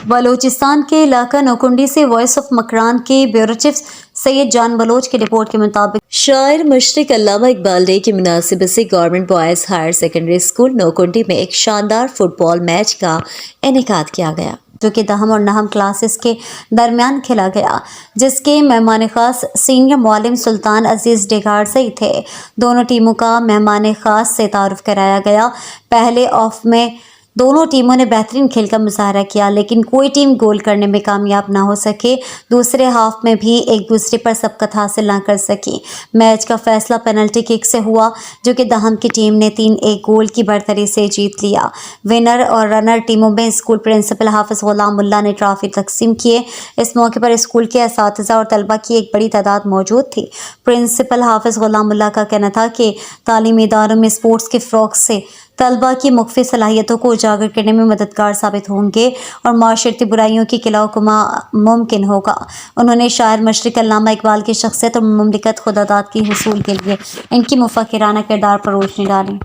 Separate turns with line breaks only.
بلوچستان کے علاقہ نوکنڈی سے وائس آف مکران کے بیورو چیف سید جان بلوچ کی رپورٹ کے مطابق شاعر مشرق علامہ اقبال ڈے کی مناسبت سے government boys higher secondary school Nokkundi میں ایک شاندار فٹ بال میچ کا انعقاد کیا گیا جو کہ دہم اور نہم کلاسز کے درمیان کھیلا گیا، جس کے مہمان خاص سینئر معلم سلطان عزیز ڈیگارزئی تھے۔ دونوں ٹیموں کا مہمان خاص سے تعارف کرایا گیا۔ پہلے ہاف میں دونوں ٹیموں نے بہترین کھیل کا مظاہرہ کیا، لیکن کوئی ٹیم گول کرنے میں کامیاب نہ ہو سکے۔ دوسرے ہاف میں بھی ایک دوسرے پر سبقت حاصل نہ کر سکی۔ میچ کا فیصلہ پینلٹی کک سے ہوا، جو کہ دہم کی ٹیم نے 3-1 گول کی برتری سے جیت لیا۔ ونر اور رنر ٹیموں میں اسکول پرنسپل حافظ غلام اللہ نے ٹرافی تقسیم کیے۔ اس موقع پر اسکول کے اساتذہ اور طلبہ کی ایک بڑی تعداد موجود تھی۔ پرنسپل حافظ غلام اللہ کا کہنا تھا کہ تعلیمی اداروں میں اسپورٹس کے فروغ سے طلبہ کی مختلف صلاحیتوں کو اجاگر کرنے میں مددگار ثابت ہوں گے اور معاشرتی برائیوں کی خلاف کما ممکن ہوگا۔ انہوں نے شاعر مشرق علامہ اقبال کی شخصیت اور مملکت خداداد کے حصول کے لیے ان کی مفکرانہ کردار پر روشنی ڈالی۔